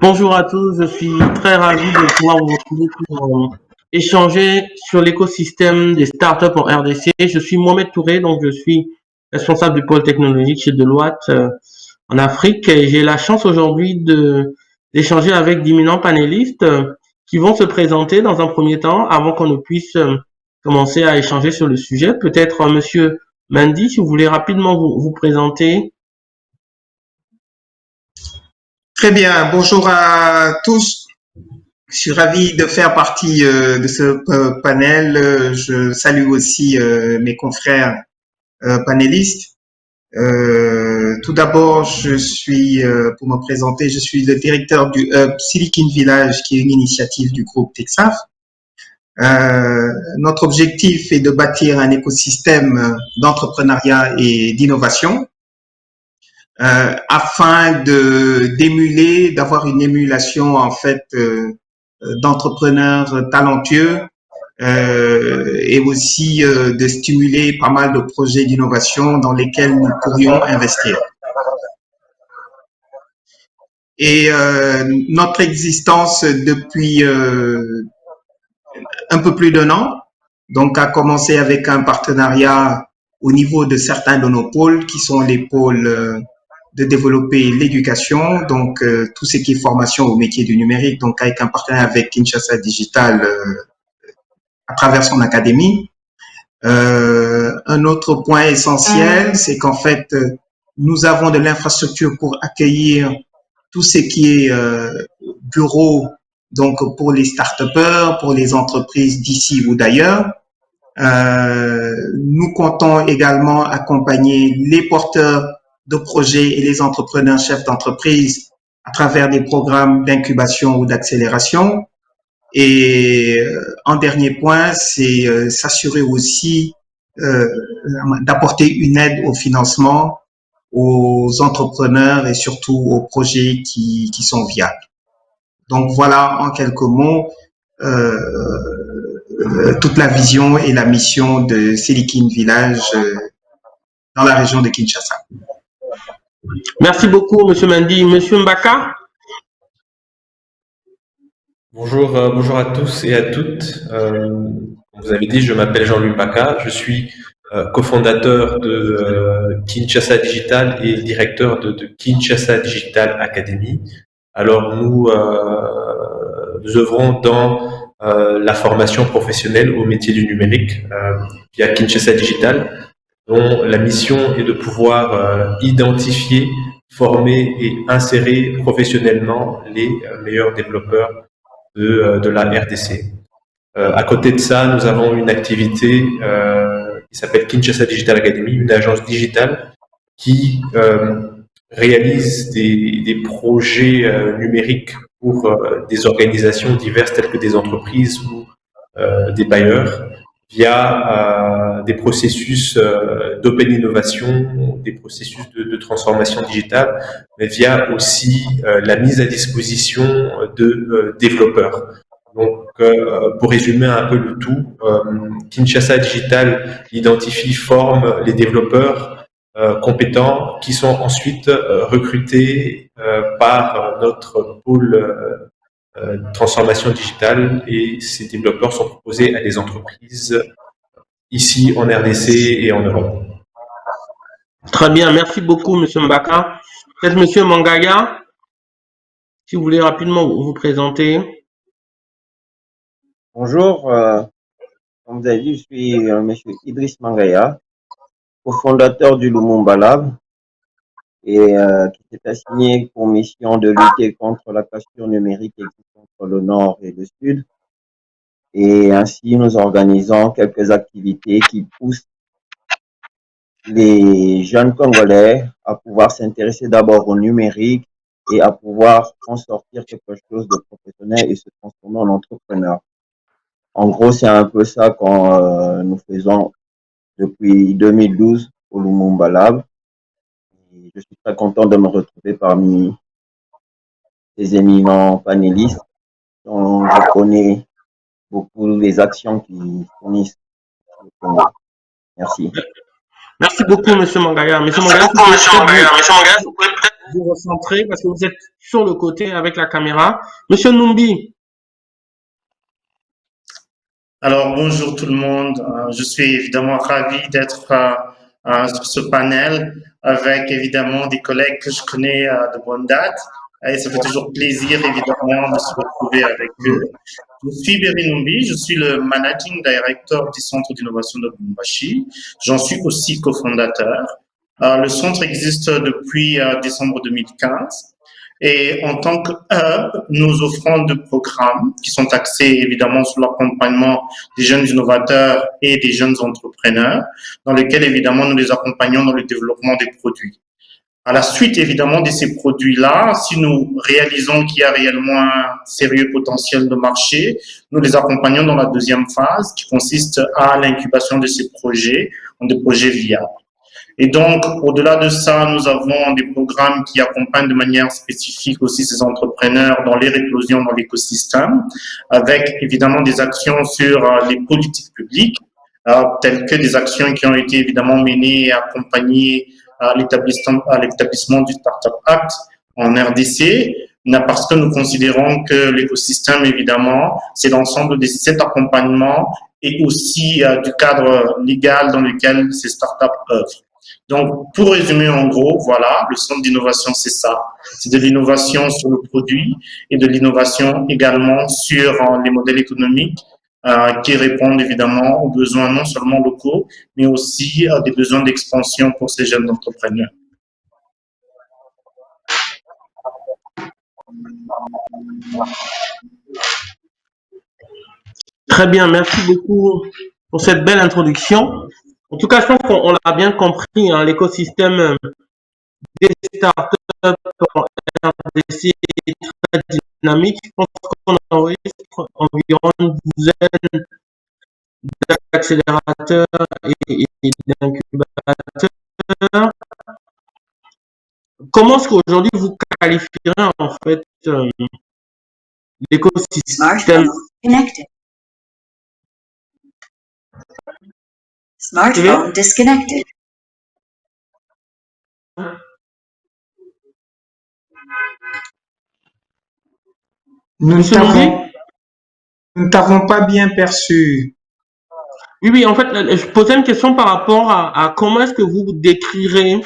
Bonjour à tous, je suis très ravi de pouvoir vous retrouver pour échanger sur l'écosystème des startups en RDC. Je suis Mohamed Touré, donc je suis responsable du pôle technologique chez Deloitte en Afrique et j'ai la chance aujourd'hui d'échanger avec d'imminents panélistes qui vont se présenter dans un premier temps avant qu'on ne puisse commencer à échanger sur le sujet. Peut-être Monsieur Mandy, si vous voulez rapidement vous présenter. Très bien, bonjour à tous. Je suis ravi de faire partie de ce panel. Je salue aussi mes confrères panélistes. Tout d'abord, pour me présenter, je suis le directeur du Hub Silicon Village, qui est une initiative du groupe Texaf. Notre objectif est de bâtir un écosystème d'entrepreneuriat et d'innovation afin d'avoir une émulation en fait d'entrepreneurs talentueux et aussi de stimuler pas mal de projets d'innovation dans lesquels nous pourrions investir. Et notre existence depuis un peu plus d'1 an, donc a commencé avec un partenariat au niveau de certains de nos pôles qui sont les pôles de développer l'éducation, donc tout ce qui est formation au métier du numérique, donc avec un partenariat avec Kinshasa Digital à travers son académie. Un autre point essentiel, c'est qu'en fait, nous avons de l'infrastructure pour accueillir tout ce qui est bureau, donc pour les start-upers, pour les entreprises d'ici ou d'ailleurs. Nous comptons également accompagner les porteurs de projets et les entrepreneurs chefs d'entreprise à travers des programmes d'incubation ou d'accélération. Et en dernier point, c'est s'assurer aussi d'apporter une aide au financement aux entrepreneurs et surtout aux projets qui sont viables. Donc voilà en quelques mots toute la vision et la mission de Silicon Village dans la région de Kinshasa. Merci beaucoup, Monsieur Mandy. Monsieur Mbaka. Bonjour, bonjour à tous et à toutes. Comme vous avez dit, je m'appelle Jean-Louis Mbaka. Je suis cofondateur de Kinshasa Digital et directeur de Kinshasa Digital Academy. Alors nous œuvrons dans la formation professionnelle au métier du numérique via Kinshasa Digital, dont la mission est de pouvoir identifier, former et insérer professionnellement les meilleurs développeurs de la RDC. À côté de ça, nous avons une activité qui s'appelle Kinshasa Digital Academy, une agence digitale qui réalise des projets numériques pour des organisations diverses telles que des entreprises ou des bailleurs via des processus d'open innovation, des processus de transformation digitale, mais via aussi la mise à disposition de développeurs. Donc, pour résumer un peu le tout, Kinshasa Digital identifie, forme les développeurs compétents qui sont ensuite recrutés par notre pôle transformation digitale, et ces développeurs sont proposés à des entreprises ici en RDC et en Europe. Très bien, merci beaucoup, Monsieur Mbaka. Peut-être Monsieur Mangaya, si vous voulez rapidement vous présenter. Bonjour, comme vous avez dit, je suis Monsieur Idriss Mangaya, cofondateur du Lumumba Lab, et qui s'est assigné pour mission de lutter contre la fracture numérique existante entre le Nord et le Sud. Et ainsi, nous organisons quelques activités qui poussent les jeunes Congolais à pouvoir s'intéresser d'abord au numérique et à pouvoir en sortir quelque chose de professionnel et se transformer en entrepreneur. En gros, c'est un peu ça qu'on nous faisons depuis 2012 au Lumumba Lab. Et je suis très content de me retrouver parmi ces éminents panélistes dont je connais beaucoup les actions qui fournissent au Congo. Merci. Merci beaucoup, Monsieur Mangaya. Monsieur Mangaya, vous pouvez peut-être vous recentrer parce que vous êtes sur le côté avec la caméra. Monsieur Numbi. Alors, bonjour tout le monde. Je suis évidemment ravi d'être sur ce panel avec évidemment des collègues que je connais de bonne date. Et ça fait toujours plaisir évidemment de se retrouver avec eux. Je suis Berry Numbi, je suis le Managing Director du Centre d'innovation de Lubumbashi. J'en suis aussi cofondateur. Le centre existe depuis décembre 2015. Et en tant que hub, nous offrons deux programmes qui sont axés évidemment sur l'accompagnement des jeunes innovateurs et des jeunes entrepreneurs, dans lesquels évidemment nous les accompagnons dans le développement des produits. À la suite évidemment de ces produits-là, si nous réalisons qu'il y a réellement un sérieux potentiel de marché, nous les accompagnons dans la deuxième phase qui consiste à l'incubation de ces projets en des projets viables. Et donc, au-delà de ça, nous avons des programmes qui accompagnent de manière spécifique aussi ces entrepreneurs dans les réclosions dans l'écosystème, avec évidemment des actions sur les politiques publiques, telles que des actions qui ont été évidemment menées et accompagnées à l'établissement du Startup Act en RDC, parce que nous considérons que l'écosystème, évidemment, c'est l'ensemble de cet accompagnement et aussi du cadre légal dans lequel ces startups œuvrent. Donc, pour résumer en gros, voilà, le centre d'innovation, c'est ça. C'est de l'innovation sur le produit et de l'innovation également sur les modèles économiques qui répondent évidemment aux besoins non seulement locaux, mais aussi des besoins d'expansion pour ces jeunes entrepreneurs. Très bien, merci beaucoup pour cette belle introduction. En tout cas, je pense qu'on l'a bien compris, hein, l'écosystème des startups en RDC est très dynamique. Je pense qu'on enregistre environ une douzaine d'accélérateurs et d'incubateurs. Comment est-ce qu'aujourd'hui vous qualifierez en fait l'écosystème? Smartphone disconnected. Nous ne t'avons pas bien perçu. Oui, en fait, je posais une question par rapport à comment est-ce que vous décrirez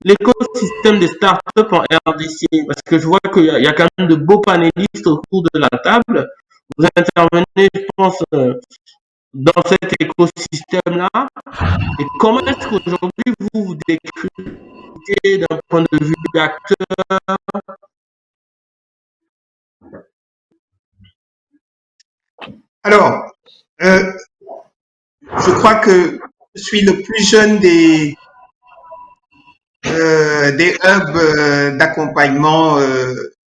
l'écosystème des startups en RDC, parce que je vois qu'il y a quand même de beaux panélistes autour de la table. Vous intervenez, je pense, dans cet écosystème-là. Et comment est-ce qu'aujourd'hui vous vous décrivez d'un point de vue d'acteur? Alors, je crois que je suis le plus jeune des hubs d'accompagnement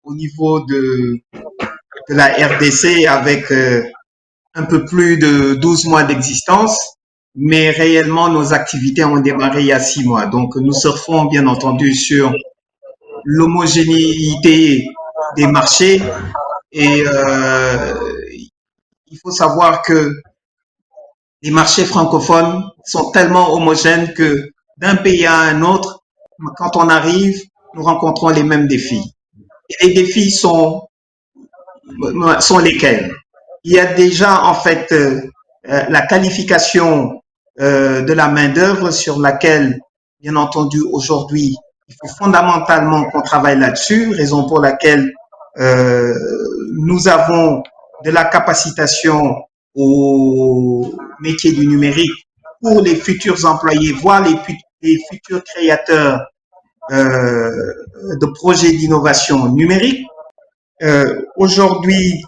au niveau de la RDC avec un peu plus de 12 mois d'existence, mais réellement nos activités ont démarré il y a 6 mois. Donc nous surfons bien entendu sur l'homogénéité des marchés et il faut savoir que les marchés francophones sont tellement homogènes que d'un pays à un autre, quand on arrive, nous rencontrons les mêmes défis. Et les défis sont lesquels? Il y a déjà en fait la qualification de la main-d'œuvre sur laquelle, bien entendu, aujourd'hui, il faut fondamentalement qu'on travaille là-dessus, raison pour laquelle nous avons de la capacitation au métier du numérique pour les futurs employés, voire les futurs créateurs de projets d'innovation numérique. Aujourd'hui,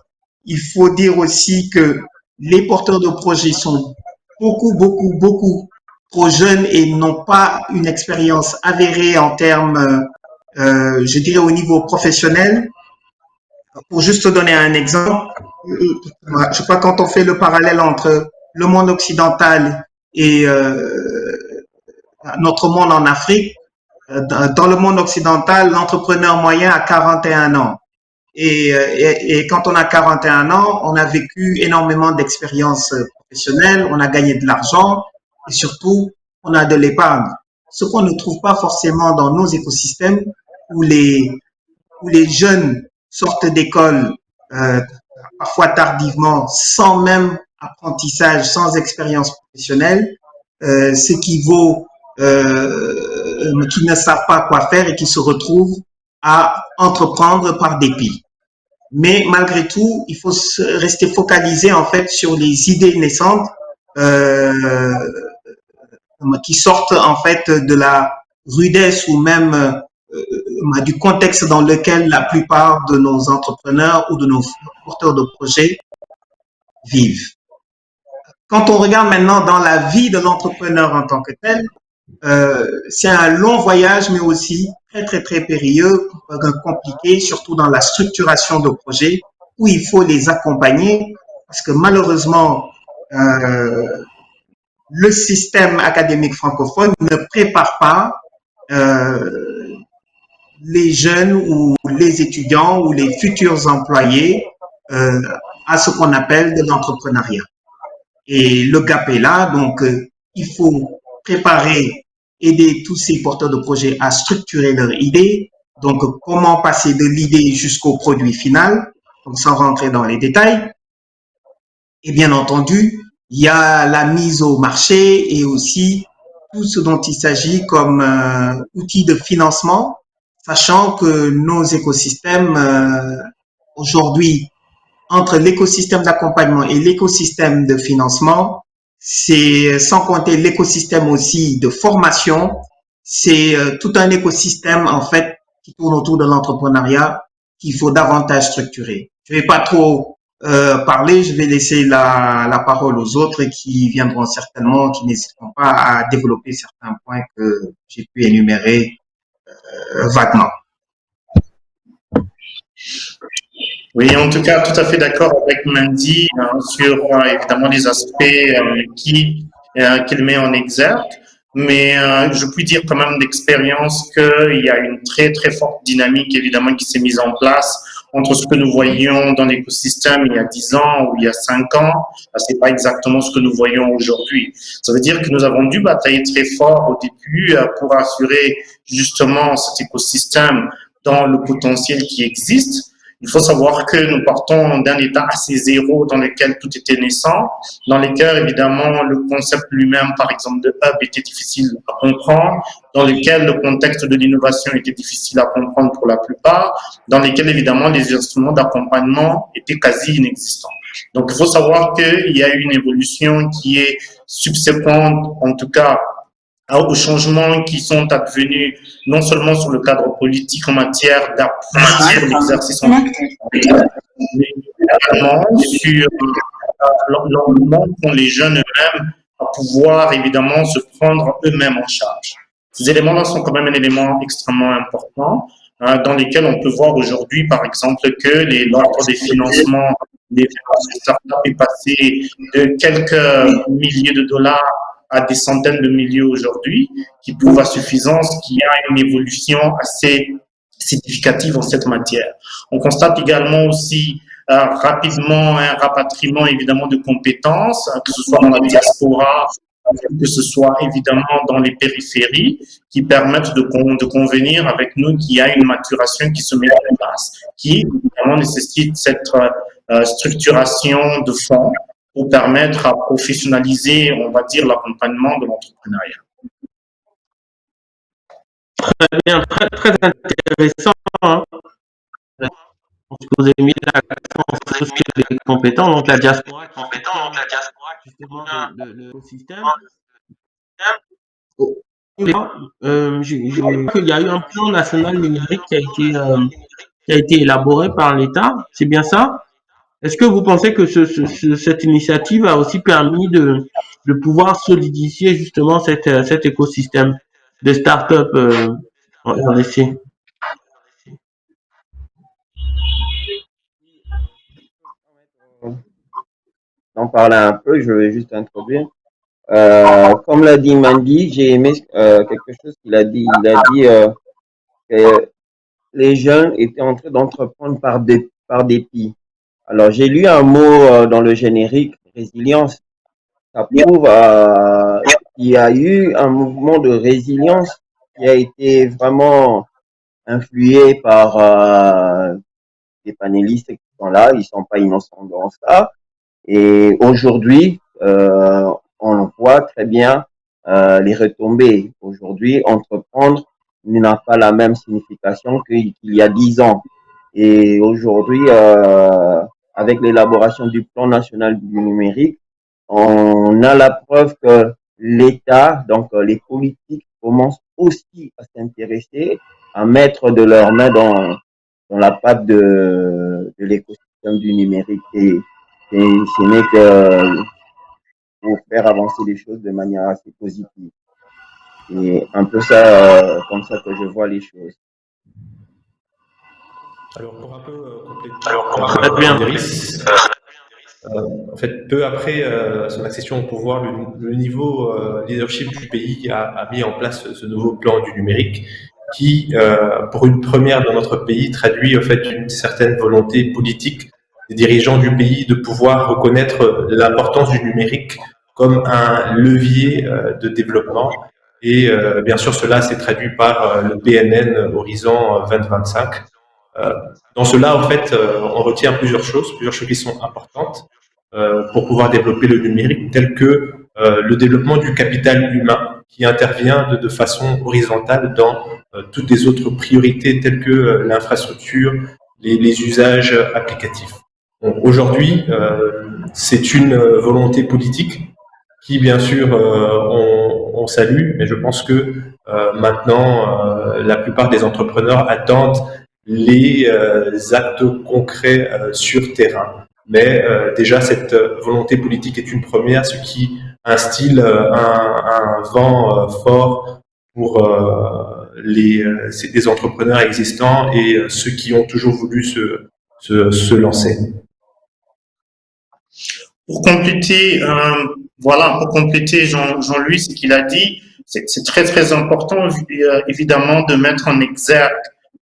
il faut dire aussi que les porteurs de projets sont beaucoup trop jeunes et n'ont pas une expérience avérée en termes, je dirais, au niveau professionnel. Pour juste donner un exemple, je crois quand on fait le parallèle entre le monde occidental et notre monde en Afrique, dans le monde occidental, l'entrepreneur moyen a 41 ans. Et quand on a 41 ans, on a vécu énormément d'expériences professionnelles, on a gagné de l'argent et surtout, on a de l'épargne. Ce qu'on ne trouve pas forcément dans nos écosystèmes où les jeunes sortent d'école parfois tardivement, sans même apprentissage, sans expérience professionnelle, ce qui vaut qui ne savent pas quoi faire et qui se retrouvent à entreprendre par dépit. Mais malgré tout, il faut rester focalisé en fait sur les idées naissantes qui sortent en fait de la rudesse ou même du contexte dans lequel la plupart de nos entrepreneurs ou de nos porteurs de projets vivent. Quand on regarde maintenant dans la vie de l'entrepreneur en tant que tel, c'est un long voyage, mais aussi très périlleux, compliqué, surtout dans la structuration de projets, où il faut les accompagner, parce que malheureusement, le système académique francophone ne prépare pas les jeunes ou les étudiants ou les futurs employés à ce qu'on appelle de l'entrepreneuriat. Et le gap est là, donc il faut préparer, aider tous ces porteurs de projets à structurer leur idée. Donc, comment passer de l'idée jusqu'au produit final, donc sans rentrer dans les détails. Et bien entendu, il y a la mise au marché et aussi tout ce dont il s'agit comme outil de financement, sachant que nos écosystèmes aujourd'hui, entre l'écosystème d'accompagnement et l'écosystème de financement, c'est sans compter l'écosystème aussi de formation, c'est tout un écosystème en fait qui tourne autour de l'entrepreneuriat qu'il faut davantage structurer. Je ne vais pas trop parler, je vais laisser la parole aux autres qui viendront certainement, qui n'hésiteront pas à développer certains points que j'ai pu énumérer vaguement. Oui, en tout cas, tout à fait d'accord avec Mandy sur évidemment les aspects qu'il met en exergue. Mais je puis dire quand même d'expérience qu'il y a une très forte dynamique évidemment qui s'est mise en place entre ce que nous voyions dans l'écosystème il y a 10 ans ou il y a 5 ans. C'est pas exactement ce que nous voyons aujourd'hui. Ça veut dire que nous avons dû batailler très fort au début pour assurer justement cet écosystème dans le potentiel qui existe. Il faut savoir que nous partons d'un état assez zéro dans lequel tout était naissant, dans lequel évidemment le concept lui-même, par exemple de hub, était difficile à comprendre, dans lequel le contexte de l'innovation était difficile à comprendre pour la plupart, dans lequel évidemment les instruments d'accompagnement étaient quasi inexistants. Donc il faut savoir qu'il y a eu une évolution qui est subséquente, en tout cas aux changements qui sont advenus non seulement sur le cadre politique en matière d'appui sur l'exercice en mais également sur l'engouement qu'ont les jeunes eux-mêmes à pouvoir évidemment se prendre eux-mêmes en charge. Ces éléments-là sont quand même un élément extrêmement important dans lesquels on peut voir aujourd'hui, par exemple, que l'ordre des financements des startups est passé de quelques milliers de dollars à des centaines de milliers aujourd'hui, qui prouvent à suffisance qu'il y a une évolution assez significative en cette matière. On constate également aussi rapidement un rapatriement évidemment de compétences, que ce soit dans la diaspora, que ce soit évidemment dans les périphéries, qui permettent de convenir avec nous qu'il y a une maturation qui se met en place, qui évidemment nécessite cette structuration de fonds pour permettre à professionnaliser, on va dire, l'accompagnement de l'entrepreneuriat. Très bien, très intéressant. Hein. Vous avez mis l'accent sur les compétents, donc la diaspora, justement, le système. Il y a eu un plan national numérique qui a été élaboré par l'État, c'est bien ça? Est-ce que vous pensez que cette initiative a aussi permis de pouvoir solidifier justement cet écosystème de start-up en RDC? D'en parler un peu, je vais juste introduire. Comme l'a dit Mandy, j'ai aimé quelque chose qu'il a dit. Il a dit que les jeunes étaient en train d'entreprendre par dépit. Alors, j'ai lu un mot dans le générique, résilience. Ça prouve qu'il y a eu un mouvement de résilience qui a été vraiment influé par les panélistes qui sont là. Ils sont pas innocents dans ça. Et aujourd'hui, on voit très bien les retombées. Aujourd'hui, entreprendre n'a pas la même signification qu'il y a 10 ans. Et aujourd'hui, avec l'élaboration du plan national du numérique, on a la preuve que l'État, donc les politiques, commencent aussi à s'intéresser, à mettre de leurs mains dans la patte de l'écosystème du numérique. Et ce n'est que pour faire avancer les choses de manière assez positive. C'est un peu ça, comme ça que je vois les choses. Alors, pour un peu Très bien. Idriss, en fait, peu après son accession au pouvoir, le niveau leadership du pays a mis en place ce nouveau plan du numérique qui, pour une première dans notre pays, traduit en fait une certaine volonté politique des dirigeants du pays de pouvoir reconnaître l'importance du numérique comme un levier de développement. Et bien sûr, cela s'est traduit par le PNN Horizon 2025. Dans cela, en fait, on retient plusieurs choses qui sont importantes pour pouvoir développer le numérique, telles que le développement du capital humain qui intervient de façon horizontale dans toutes les autres priorités telles que l'infrastructure, les usages applicatifs. Aujourd'hui, c'est une volonté politique qui, bien sûr, on salue, mais je pense que maintenant, la plupart des entrepreneurs attendent les actes concrets sur terrain. Mais déjà, cette volonté politique est une première, ce qui instille un vent fort pour des entrepreneurs existants et ceux qui ont toujours voulu se lancer. Pour compléter, pour compléter Jean-Louis, ce qu'il a dit, c'est très très important évidemment de mettre en exergue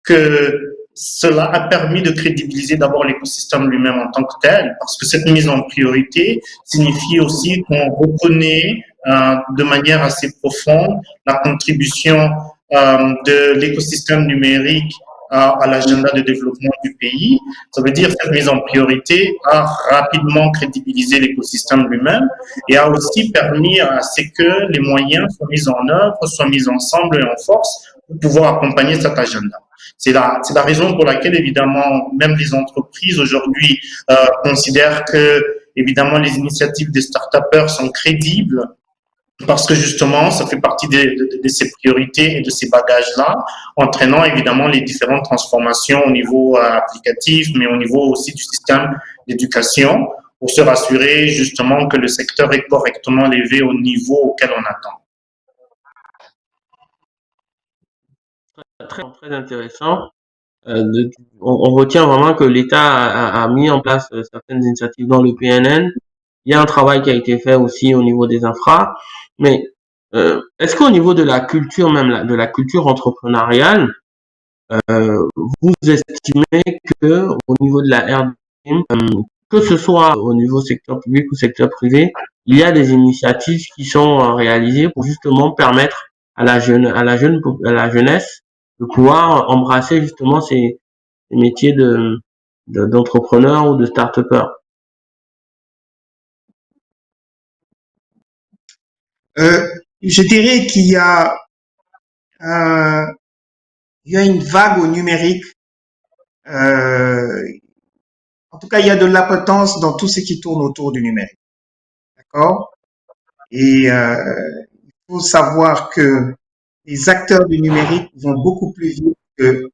que cela a permis de crédibiliser d'abord l'écosystème lui-même en tant que tel, parce que cette mise en priorité signifie aussi qu'on reconnaît de manière assez profonde la contribution de l'écosystème numérique à l'agenda de développement du pays. Ça veut dire que cette mise en priorité a rapidement crédibilisé l'écosystème lui-même et a aussi permis à ce que les moyens soient mis en œuvre, soient mis ensemble et en force pour pouvoir accompagner cet agenda. C'est la raison pour laquelle, évidemment, même les entreprises aujourd'hui considèrent que, évidemment, les initiatives des start-upers sont crédibles parce que justement, ça fait partie de ces priorités et de ces bagages-là, entraînant évidemment les différentes transformations au niveau applicatif, mais au niveau aussi du système d'éducation, pour se rassurer justement que le secteur est correctement élevé au niveau auquel on attend. Très, très intéressant. On retient vraiment que l'État a mis en place certaines initiatives dans le PNN. Il y a un travail qui a été fait aussi au niveau des infras. Mais est-ce qu'au niveau de la culture, même de la culture entrepreneuriale, vous estimez que au niveau de la RDM, que ce soit au niveau secteur public ou secteur privé, il y a des initiatives qui sont réalisées pour justement permettre à la jeunesse de pouvoir embrasser justement ces métiers d'entrepreneur ou de start-upper. Je dirais qu'il y a une vague au numérique. En tout cas, il y a de l'appétence dans tout ce qui tourne autour du numérique. D'accord? Et il faut savoir que les acteurs du numérique vont beaucoup plus vite que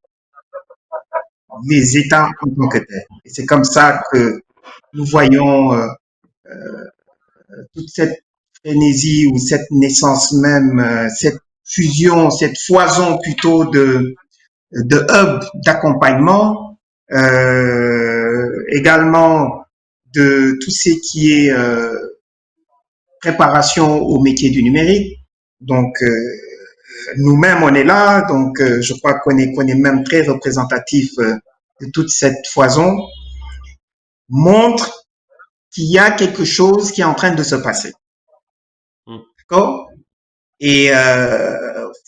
les États en tant que tels. Et c'est comme ça que nous voyons toute cette frénésie ou cette naissance même, cette fusion, cette foison plutôt de hubs d'accompagnement, également de tout ce qui est préparation au métier du numérique. Donc, nous-mêmes, on est là, donc je crois qu'on est même très représentatif de toute cette foison, montre qu'il y a quelque chose qui est en train de se passer. D'accord? Et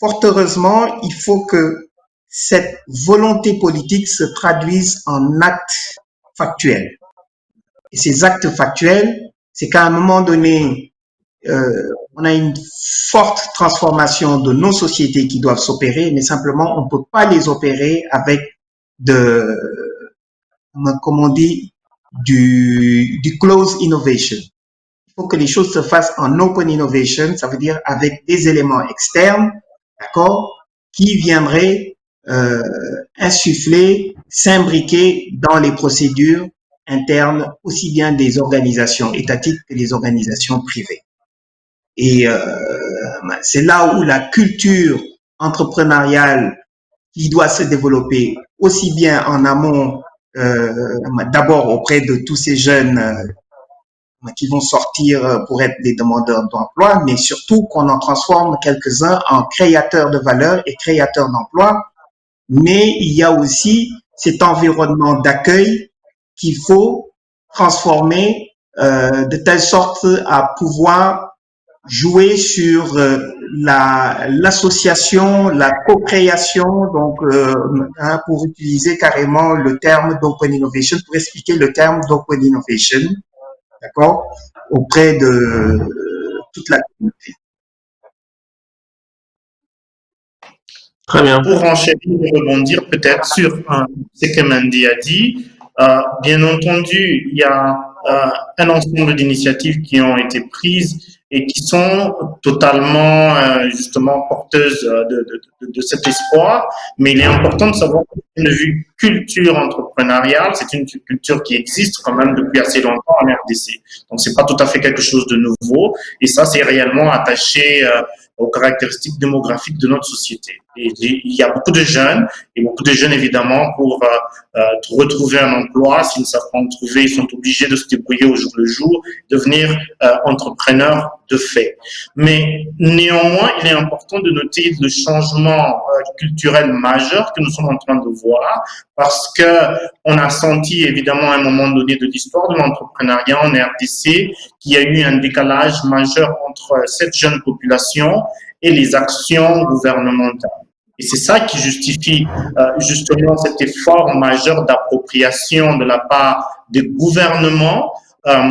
fort heureusement, il faut que cette volonté politique se traduise en actes factuels. Et ces actes factuels, c'est qu'à un moment donné, on a une forte transformation de nos sociétés qui doivent s'opérer, mais simplement, on ne peut pas les opérer avec comme on dit, du closed innovation. Il faut que les choses se fassent en open innovation, ça veut dire avec des éléments externes, d'accord, qui viendraient insuffler, s'imbriquer dans les procédures internes, aussi bien des organisations étatiques que des organisations privées. Et c'est là où la culture entrepreneuriale qui doit se développer aussi bien en amont, d'abord auprès de tous ces jeunes qui vont sortir pour être des demandeurs d'emploi, mais surtout qu'on en transforme quelques-uns en créateurs de valeur et créateurs d'emploi. Mais il y a aussi cet environnement d'accueil qu'il faut transformer de telle sorte à pouvoir jouer sur l'association, la co-création, donc pour utiliser carrément le terme d'open innovation, pour expliquer le terme d'open innovation, d'accord, auprès de toute la communauté. Très bien. Pour enchaîner et rebondir peut-être sur ce que Mandy a dit, bien entendu, il y a un ensemble d'initiatives qui ont été prises et qui sont totalement justement porteuses de cet espoir, mais il est important de savoir que d'un point de vue culture entrepreneuriale, c'est une culture qui existe quand même depuis assez longtemps en RDC. Donc c'est pas tout à fait quelque chose de nouveau, et ça c'est réellement attaché aux caractéristiques démographiques de notre société. Et il y a beaucoup de jeunes, et beaucoup de jeunes évidemment pour retrouver un emploi, s'ils ne savent pas en trouver, ils sont obligés de se débrouiller au jour le jour, devenir entrepreneurs de fait. Mais néanmoins, il est important de noter le changement culturel majeur que nous sommes en train de voir, parce que on a senti évidemment à un moment donné de l'histoire de l'entrepreneuriat en RDC qu'il y a eu un décalage majeur entre cette jeune population et les actions gouvernementales. Et c'est ça qui justifie justement cet effort majeur d'appropriation de la part des gouvernements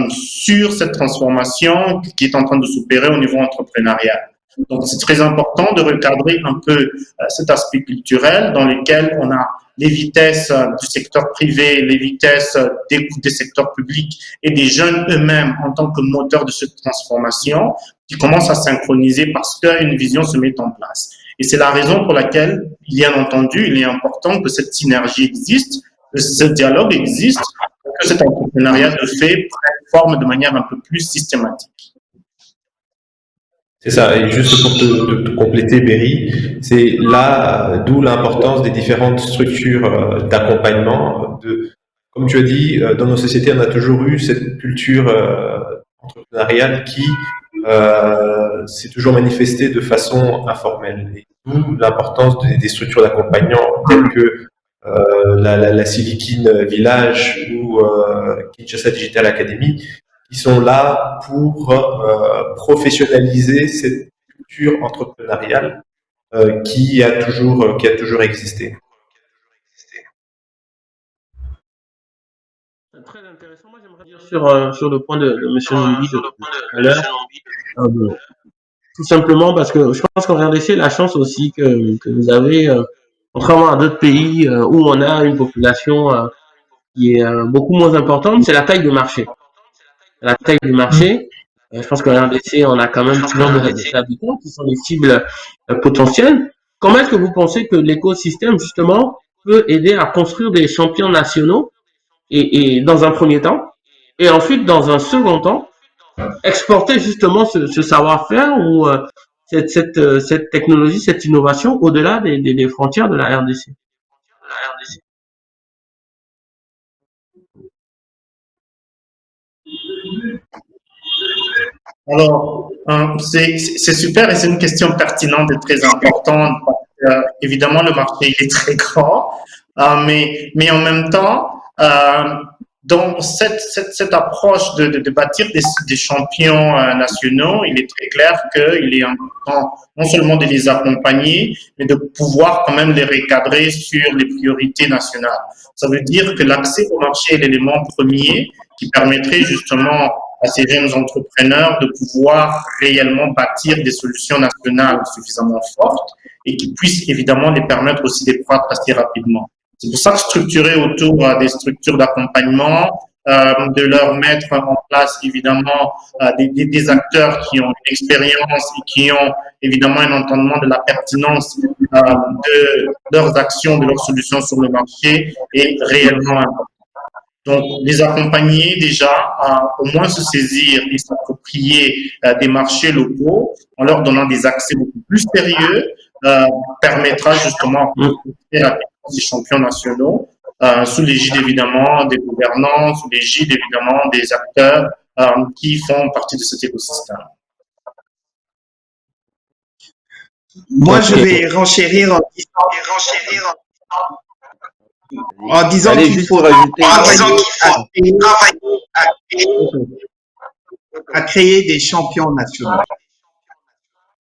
sur cette transformation qui est en train de s'opérer au niveau entrepreneurial. Donc, c'est très important de recadrer un peu cet aspect culturel dans lequel on a les vitesses du secteur privé, les vitesses des secteurs publics et des jeunes eux-mêmes en tant que moteurs de cette transformation qui commencent à synchroniser parce qu'une vision se met en place. Et c'est la raison pour laquelle, bien entendu, il est important que cette synergie existe, que ce dialogue existe, que cet entrepreneuriat de fait prenne forme de manière un peu plus systématique. C'est ça, et juste pour te compléter, Berry, c'est là d'où l'importance des différentes structures d'accompagnement. Comme tu as dit, dans nos sociétés, on a toujours eu cette culture entrepreneuriale qui s'est toujours manifestée de façon informelle. Et d'où l'importance des structures d'accompagnement telles que la Silicon Village ou Kinshasa Digital Academy, qui sont là pour professionnaliser cette culture entrepreneuriale qui a toujours existé. Très intéressant. Moi, j'aimerais dire sur le point de M. Nombi tout à l'heure. Tout simplement parce que je pense qu'en RDC, la chance aussi que vous avez, contrairement à d'autres pays où on a une population qui est beaucoup moins importante, c'est la taille du marché. La taille du marché, je pense qu'en RDC, on a quand même plusieurs habitants qui sont les cibles potentielles. Comment est-ce que vous pensez que l'écosystème, justement, peut aider à construire des champions nationaux et dans un premier temps, Et ensuite, dans un second temps, exporter justement ce savoir-faire ou cette technologie, cette innovation au-delà des frontières de la RDC. Alors, c'est super et c'est une question pertinente et très importante. Évidemment, le marché il est très grand, mais en même temps, dans cette approche de bâtir des champions nationaux, il est très clair qu'il est important non seulement de les accompagner, mais de pouvoir quand même les recadrer sur les priorités nationales. Ça veut dire que l'accès au marché est l'élément premier qui permettrait justement à ces jeunes entrepreneurs de pouvoir réellement bâtir des solutions nationales suffisamment fortes et qui puissent évidemment les permettre aussi de croître assez rapidement. C'est pour ça que structurer autour des structures d'accompagnement, de leur mettre en place évidemment des acteurs qui ont une expérience et qui ont évidemment un entendement de la pertinence de leurs actions, de leurs solutions sur le marché est réellement important. Donc, les accompagner déjà à au moins se saisir et s'approprier des marchés locaux en leur donnant des accès beaucoup plus sérieux permettra justement de rapidement ces champions nationaux sous l'égide évidemment des gouvernants, sous l'égide évidemment des acteurs qui font partie de cet écosystème. Moi, je vais renchérir en disant Allez, qu'il juste faut pour ajouter. à créer des champions nationaux.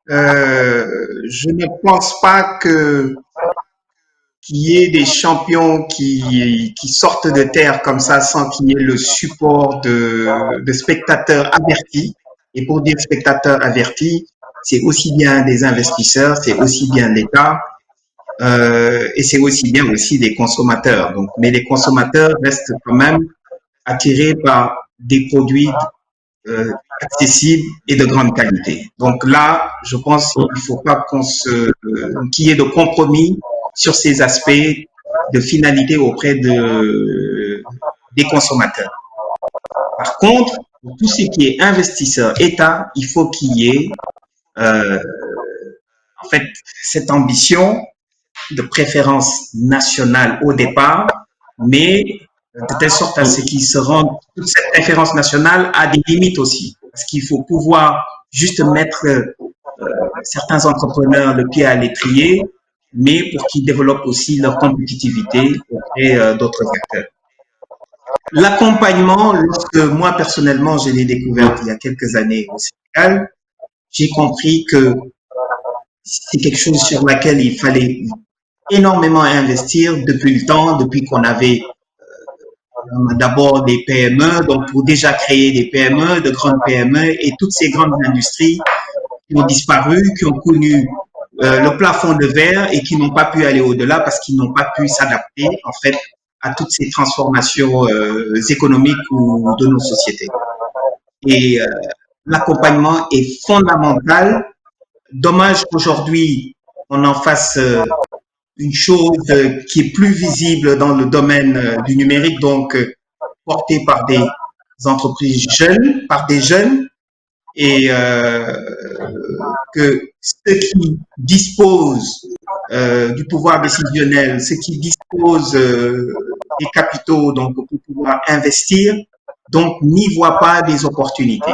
Je ne pense pas qu'il y ait des champions qui sortent de terre comme ça sans qu'il y ait le support de spectateurs avertis. Et pour dire spectateurs avertis, c'est aussi bien des investisseurs, c'est aussi bien l'État, et c'est aussi bien aussi des consommateurs. Donc, mais les consommateurs restent quand même attirés par des produits accessibles et de grande qualité. Donc là, je pense qu'il ne faut pas qu'il y ait de compromis sur ces aspects de finalité auprès des consommateurs. Par contre, pour tout ce qui est investisseur, État, il faut qu'il y ait en fait cette ambition de préférence nationale au départ, mais de telle sorte à ce qu'ils se rendent, toute cette préférence nationale a des limites aussi. Parce qu'il faut pouvoir juste mettre certains entrepreneurs le pied à l'étrier, mais pour qu'ils développent aussi leur compétitivité auprès d'autres acteurs. L'accompagnement, lorsque moi personnellement je l'ai découvert il y a quelques années au Sénégal, j'ai compris que c'est quelque chose sur laquelle il fallait énormément investir depuis le temps, depuis qu'on avait d'abord des PME, donc pour déjà créer des PME, de grandes PME et toutes ces grandes industries qui ont disparu, qui ont connu le plafond de verre et qui n'ont pas pu aller au-delà parce qu'ils n'ont pas pu s'adapter en fait à toutes ces transformations économiques ou de nos sociétés. Et l'accompagnement est fondamental. Dommage qu'aujourd'hui on en fasse une chose qui est plus visible dans le domaine du numérique, donc portée par des entreprises jeunes, par des jeunes, et que ceux qui disposent du pouvoir décisionnel, ceux qui disposent des capitaux donc pour pouvoir investir, donc n'y voient pas des opportunités.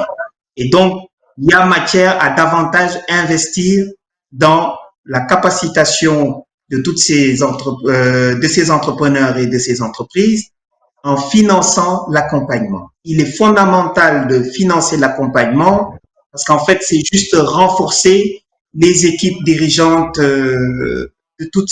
Et donc, il y a matière à davantage investir dans la capacitation de toutes ces entrepreneurs et de ces entreprises en finançant l'accompagnement. Il est fondamental de financer l'accompagnement parce qu'en fait, c'est juste renforcer les équipes dirigeantes de toutes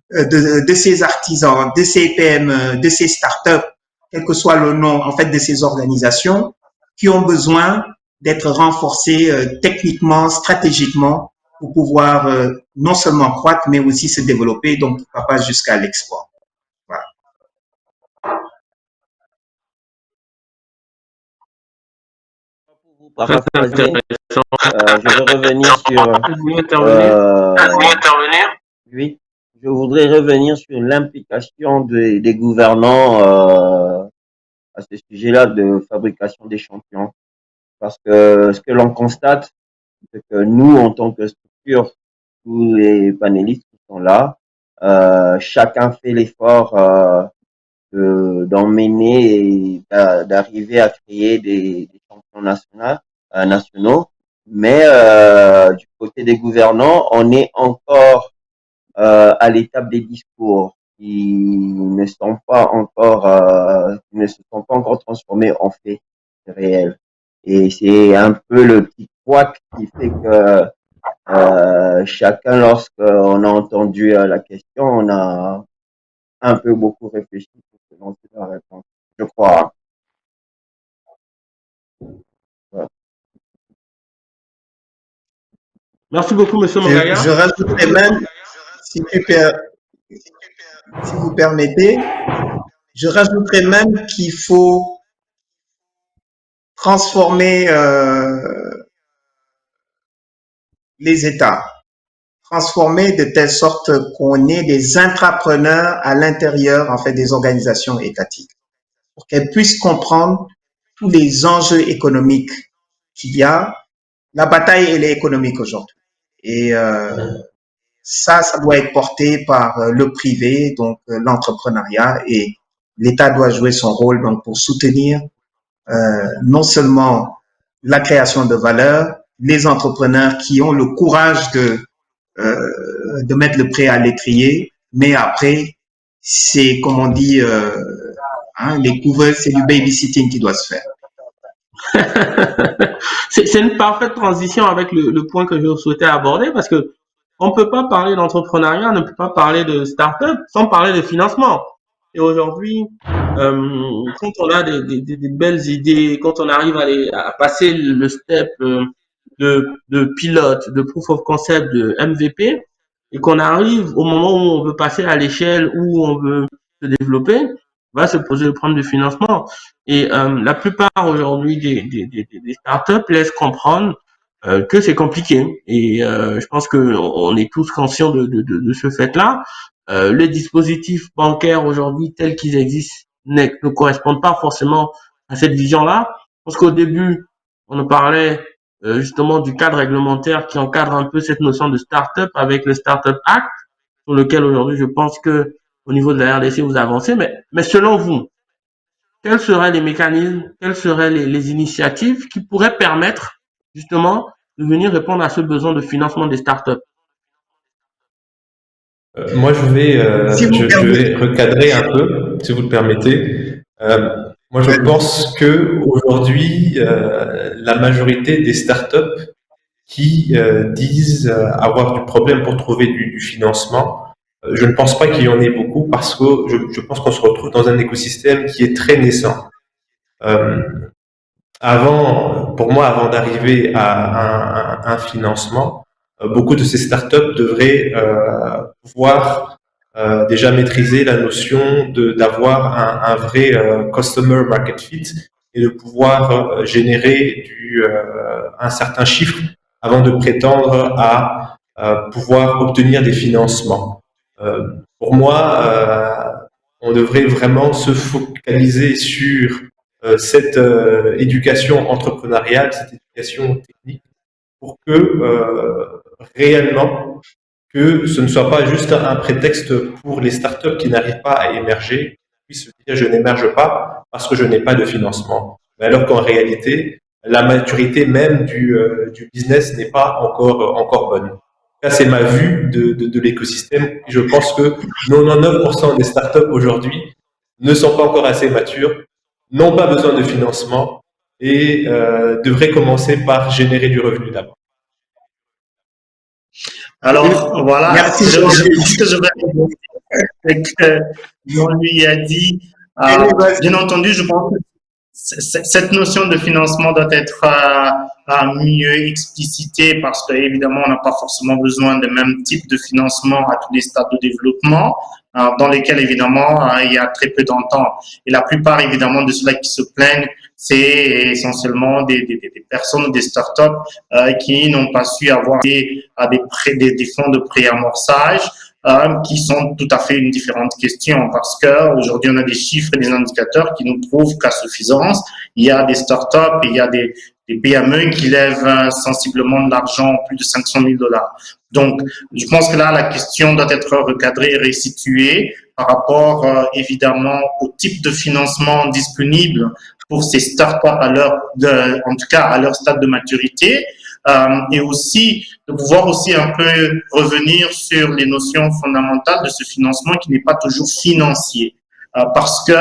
de ces artisans, de ces PME, de ces startups, quel que soit le nom en fait de ces organisations, qui ont besoin d'être renforcées techniquement, stratégiquement, pour pouvoir non seulement croître, mais aussi se développer, donc pourquoi pas jusqu'à l'export. Voilà. Paraphraser, je vais revenir oui, je voudrais revenir sur l'implication des gouvernants à ce sujet-là de fabrication d'échantillons. Parce que ce que l'on constate, c'est que nous, en tant que structure, tous les panélistes qui sont là, chacun fait l'effort d'emmener et d'arriver à créer des champions nationaux. Mais du côté des gouvernants, on est encore à l'étape des discours qui ne sont pas encore qui ne se sont pas encore transformés en faits réels. Et c'est un peu le petit couac qui fait que chacun, lorsqu'on a entendu la question, on a un peu beaucoup réfléchi pour se lancer la réponse, je crois. Voilà. Merci beaucoup, Monsieur Mangaya. Je rajouterais même, si vous permettez, je rajouterais même qu'il faut transformer les États, transformer de telle sorte qu'on ait des intrapreneurs à l'intérieur en fait des organisations étatiques, pour qu'elles puissent comprendre tous les enjeux économiques qu'il y a. La bataille, elle est économique aujourd'hui. Et ça doit être porté par le privé, donc l'entrepreneuriat, et l'État doit jouer son rôle donc pour soutenir non seulement la création de valeur, les entrepreneurs qui ont le courage de mettre le prêt à l'étrier, mais après, c'est comme on dit, les couveuses, c'est du babysitting qui doit se faire. C'est une parfaite transition avec le point que je souhaitais aborder parce que on ne peut pas parler d'entrepreneuriat, on ne peut pas parler de start-up sans parler de financement. Et aujourd'hui, quand on a des belles idées, quand on arrive à passer le step de pilote, de proof of concept, de MVP, et qu'on arrive au moment où on veut passer à l'échelle où on veut se développer, va se poser le problème de financement. Et la plupart aujourd'hui des startups laissent comprendre que c'est compliqué. Et je pense que on est tous conscients de ce fait-là. Les dispositifs bancaires aujourd'hui tels qu'ils existent ne correspondent pas forcément à cette vision-là. Parce qu'au début, on nous parlait justement du cadre réglementaire qui encadre un peu cette notion de start-up avec le Startup Act, sur lequel aujourd'hui je pense que au niveau de la RDC vous avancez. Mais selon vous, quels seraient les mécanismes, quelles seraient les initiatives qui pourraient permettre justement de venir répondre à ce besoin de financement des startups? Moi, je vais recadrer un peu, si vous le permettez. Moi, je pense que aujourd'hui, la majorité des startups qui disent avoir du problème pour trouver du financement, je ne pense pas qu'il y en ait beaucoup parce que je pense qu'on se retrouve dans un écosystème qui est très naissant. Pour moi, avant d'arriver à un financement, beaucoup de ces startups devraient pouvoir déjà maîtriser la notion d'avoir un vrai customer market fit et de pouvoir générer un certain chiffre avant de prétendre à pouvoir obtenir des financements. Pour moi, on devrait vraiment se focaliser sur cette éducation entrepreneuriale, cette éducation technique, pour que réellement que ce ne soit pas juste un prétexte pour les startups qui n'arrivent pas à émerger, qui puissent se dire je n'émerge pas parce que je n'ai pas de financement. Mais alors qu'en réalité, la maturité même du business n'est pas encore bonne. Ça, c'est ma vue de l'écosystème. Je pense que 99% des startups aujourd'hui ne sont pas encore assez matures, n'ont pas besoin de financement et devraient commencer par générer du revenu d'abord. Alors, voilà, Merci, ce que je vais répondre, c'est que on lui a dit, bien entendu, je pense que cette notion de financement doit être mieux explicitée parce qu'évidemment, on n'a pas forcément besoin de même type de financement à tous les stades de développement, dans lesquels, évidemment, il y a très peu d'entente. Et la plupart, évidemment, de ceux-là qui se plaignent, c'est essentiellement des personnes, des startups qui n'ont pas su avoir des fonds de préamorçage qui sont tout à fait une différente question parce que aujourd'hui on a des chiffres et des indicateurs qui nous prouvent qu'à suffisance, il y a des startups et il y a des PME qui lèvent sensiblement de l'argent, plus de 500 000 $. Donc, je pense que là, la question doit être recadrée et restituée par rapport, évidemment, au type de financement disponible pour ces startups en tout cas, à leur stade de maturité, et aussi de pouvoir aussi un peu revenir sur les notions fondamentales de ce financement qui n'est pas toujours financier. Parce que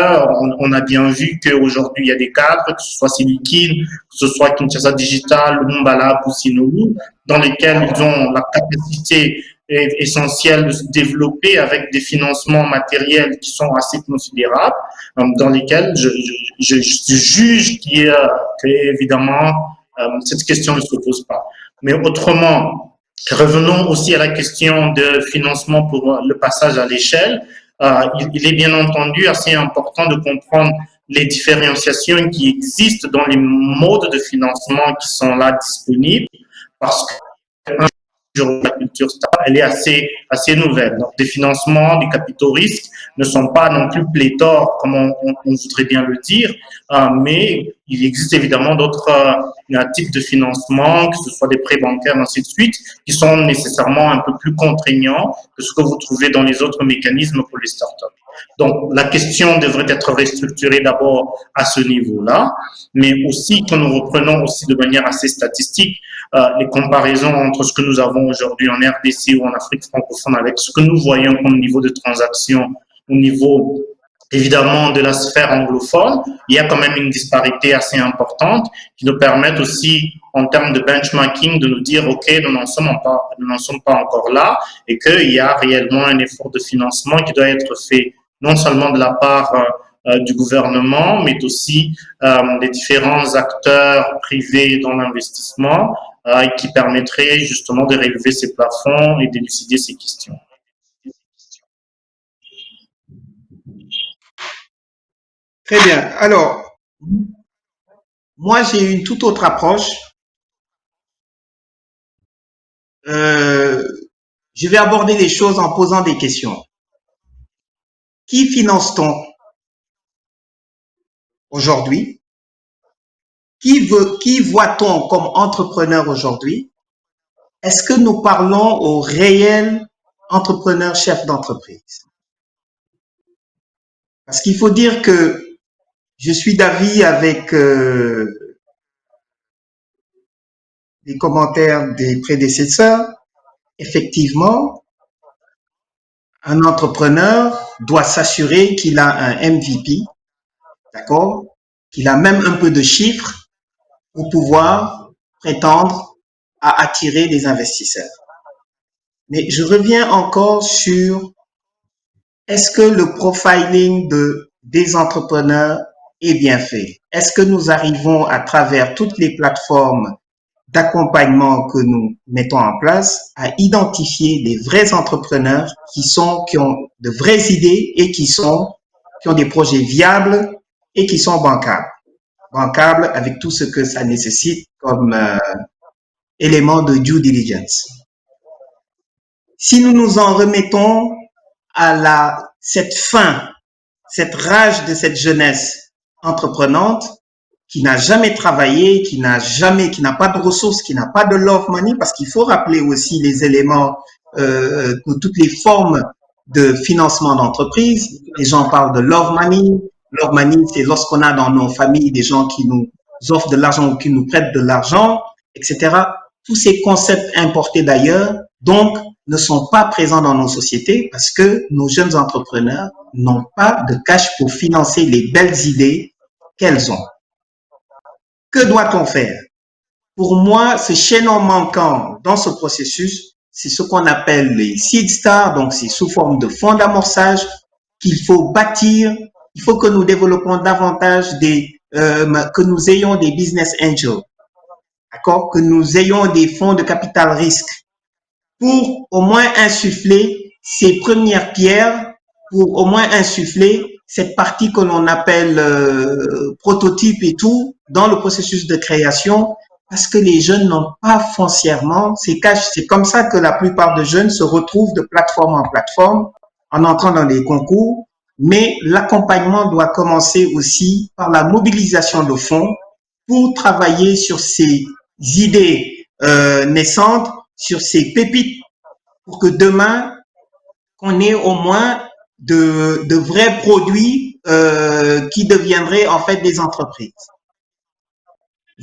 on a bien vu qu'aujourd'hui, il y a des cadres, que ce soit Silikin, que ce soit Kinshasa Digital, Lumbala ou Sinowu, dans lesquels ils ont la capacité essentielle de se développer avec des financements matériels qui sont assez considérables, dans lesquels je juge qu'évidemment, cette question ne se pose pas. Mais autrement, revenons aussi à la question de financement pour le passage à l'échelle. Il est bien entendu assez important de comprendre les différenciations qui existent dans les modes de financement qui sont là disponibles, parce que la culture start, elle est assez nouvelle. Donc, des financements, des capitaux risques ne sont pas non plus pléthores, comme on voudrait bien le dire, mais il existe évidemment d'autres types de financement, que ce soit des prêts bancaires, ainsi de suite, qui sont nécessairement un peu plus contraignants que ce que vous trouvez dans les autres mécanismes pour les startups. Donc, la question devrait être restructurée d'abord à ce niveau-là, mais aussi quand nous reprenons aussi de manière assez statistique les comparaisons entre ce que nous avons aujourd'hui en RDC ou en Afrique francophone avec ce que nous voyons comme niveau de transaction au niveau évidemment de la sphère anglophone, il y a quand même une disparité assez importante qui nous permet aussi, en termes de benchmarking, de nous dire, OK, nous n'en sommes pas encore là et qu'il y a réellement un effort de financement qui doit être fait non seulement de la part du gouvernement, mais aussi des différents acteurs privés dans l'investissement qui permettraient justement de relever ces plafonds et d'élucider ces questions. Très bien. Alors, moi, j'ai une toute autre approche. Je vais aborder les choses en posant des questions. Qui finance-t-on aujourd'hui? Qui voit-on comme entrepreneur aujourd'hui? Est-ce que nous parlons aux réels entrepreneurs chefs d'entreprise? Parce qu'il faut dire que je suis d'avis avec les commentaires des prédécesseurs. Effectivement, un entrepreneur doit s'assurer qu'il a un MVP, d'accord, qu'il a même un peu de chiffres pour pouvoir prétendre à attirer des investisseurs. Mais je reviens encore sur est-ce que le profiling des entrepreneurs est bien fait? Est-ce que nous arrivons à travers toutes les plateformes d'accompagnement que nous mettons en place à identifier des vrais entrepreneurs qui ont de vraies idées et qui ont des projets viables et qui sont bancables? Bancables avec tout ce que ça nécessite comme élément de due diligence. Si nous nous en remettons à cette rage de cette jeunesse entreprenante qui n'a jamais travaillé, qui n'a pas de ressources, qui n'a pas de love money, parce qu'il faut rappeler aussi les éléments de toutes les formes de financement d'entreprise. Les gens parlent de love money. Love money, c'est lorsqu'on a dans nos familles des gens qui nous offrent de l'argent ou qui nous prêtent de l'argent, etc. Tous ces concepts importés d'ailleurs, donc, ne sont pas présents dans nos sociétés parce que nos jeunes entrepreneurs n'ont pas de cash pour financer les belles idées qu'elles ont. Que doit-on faire? Pour moi, ce chaînon manquant dans ce processus, c'est ce qu'on appelle les seed stars, donc c'est sous forme de fonds d'amorçage qu'il faut bâtir. Il faut que nous développons davantage que nous ayons des business angels, d'accord, que nous ayons des fonds de capital risque pour au moins insuffler ces premières pierres, pour au moins insuffler cette partie que l'on appelle prototype et tout dans le processus de création parce que les jeunes n'ont pas foncièrement, c'est comme ça que la plupart des jeunes se retrouvent de plateforme en plateforme en entrant dans les concours, mais l'accompagnement doit commencer aussi par la mobilisation de fonds pour travailler sur ces idées naissantes, sur ces pépites, pour que demain, qu'on ait au moins de vrais produits qui deviendraient en fait des entreprises.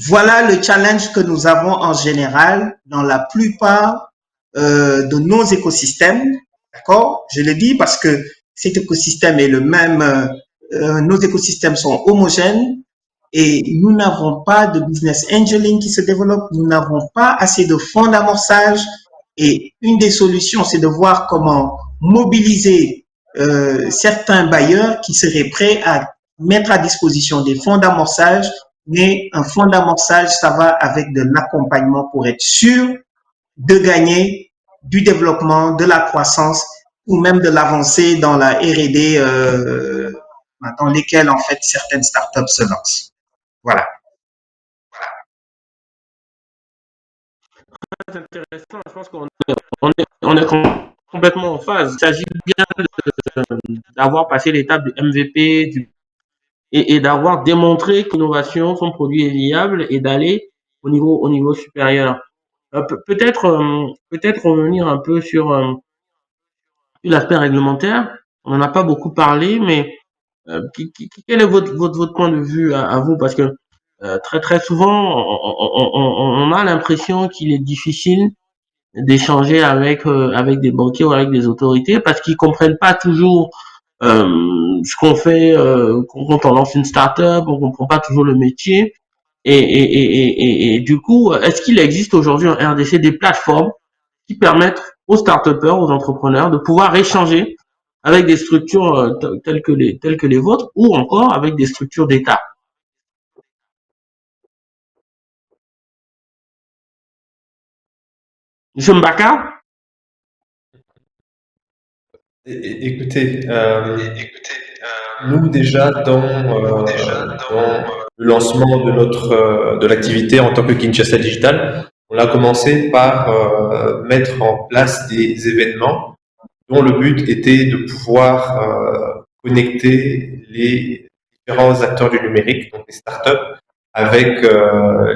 Voilà le challenge que nous avons en général dans la plupart de nos écosystèmes, d'accord? Je le dis parce que cet écosystème est le même, nos écosystèmes sont homogènes et nous n'avons pas de business angeling qui se développe, nous n'avons pas assez de fonds d'amorçage et une des solutions, c'est de voir comment mobiliser certains bailleurs qui seraient prêts à mettre à disposition des fonds d'amorçage, mais un fonds d'amorçage, ça va avec de l'accompagnement pour être sûr de gagner du développement, de la croissance ou même de l'avancée dans la R&D dans lesquelles en fait certaines startups se lancent. Voilà. Très intéressant, je pense qu'on est complètement en phase. Il s'agit bien d'avoir passé l'étape du MVP et d'avoir démontré que l'innovation, son produit est viable et d'aller au niveau supérieur. Peut-être revenir un peu sur l'aspect réglementaire. On n'en a pas beaucoup parlé, mais quel est votre point de vue à vous? Parce que très souvent, on a l'impression qu'il est difficile d'échanger avec des banquiers ou avec des autorités parce qu'ils comprennent pas toujours ce qu'on fait quand on lance une start-up, on comprend pas toujours le métier. Et du coup, est-ce qu'il existe aujourd'hui en RDC des plateformes qui permettent aux start-upers, aux entrepreneurs de pouvoir échanger avec des structures telles que les vôtres ou encore avec des structures d'État? Monsieur Mbaka? Écoutez, nous déjà dans le lancement de de l'activité en tant que Kinshasa Digital, on a commencé par mettre en place des événements dont le but était de pouvoir connecter les différents acteurs du numérique, donc les startups, avec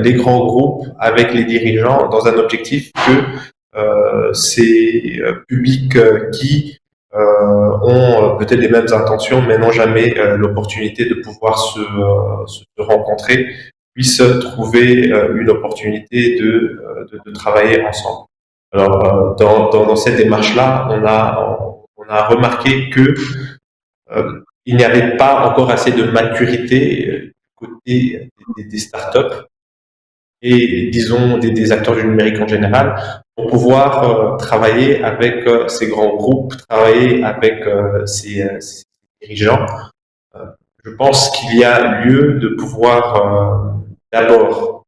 les grands groupes, avec les dirigeants, dans un objectif que ces publics qui ont peut-être les mêmes intentions, mais n'ont jamais l'opportunité de pouvoir se rencontrer, puissent trouver une opportunité de travailler ensemble. Alors, dans cette démarche-là, on a remarqué que il n'y avait pas encore assez de maturité du côté des startups et, disons, des acteurs du numérique en général, pour pouvoir travailler avec ces grands groupes, travailler avec ces dirigeants. Je pense qu'il y a lieu de pouvoir d'abord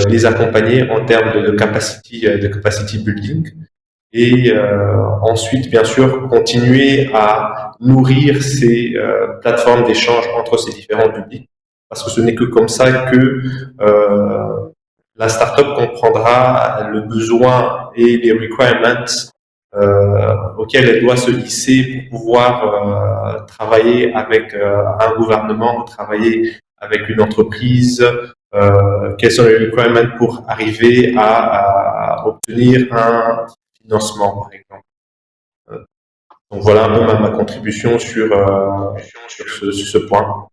les accompagner en termes de capacity building et ensuite, bien sûr, continuer à nourrir ces plateformes d'échange entre ces différents publics, parce que ce n'est que comme ça que la startup comprendra le besoin et les requirements auxquels elle doit se hisser pour pouvoir travailler avec un gouvernement, travailler avec une entreprise, quels sont les requirements pour arriver à obtenir un financement, par exemple. Donc voilà un peu ma contribution sur ce point.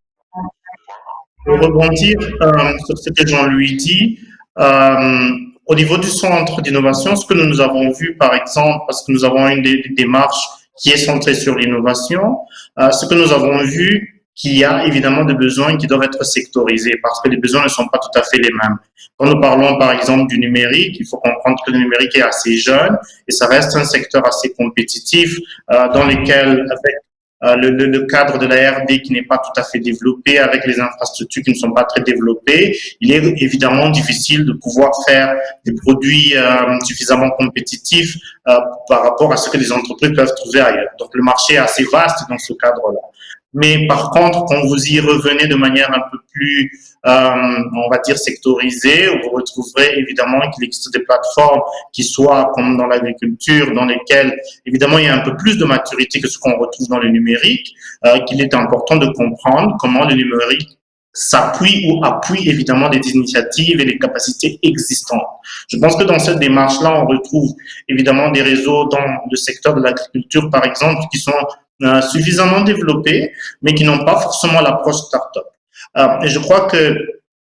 Pour rebondir sur ce que Jean-Louis dit, au niveau du centre d'innovation, ce que nous avons vu, par exemple, parce que nous avons une démarche qui est centrée sur l'innovation, ce que nous avons vu, qu'il y a évidemment des besoins qui doivent être sectorisés parce que les besoins ne sont pas tout à fait les mêmes. Quand nous parlons, par exemple, du numérique, il faut comprendre que le numérique est assez jeune et ça reste un secteur assez compétitif dans lequel, avec le cadre de la R&D qui n'est pas tout à fait développé, avec les infrastructures qui ne sont pas très développées, il est évidemment difficile de pouvoir faire des produits suffisamment compétitifs par rapport à ce que les entreprises peuvent trouver ailleurs. Donc le marché est assez vaste dans ce cadre-là. Mais par contre, quand vous y revenez de manière un peu plus, on va dire, sectorisée, vous retrouverez évidemment qu'il existe des plateformes qui soient comme dans l'agriculture, dans lesquelles, évidemment, il y a un peu plus de maturité que ce qu'on retrouve dans le numérique, qu'il est important de comprendre comment le numérique s'appuie ou appuie évidemment des initiatives et des capacités existantes. Je pense que dans cette démarche-là, on retrouve évidemment des réseaux dans le secteur de l'agriculture, par exemple, qui sont suffisamment développés, mais qui n'ont pas forcément l'approche start-up. Et je crois que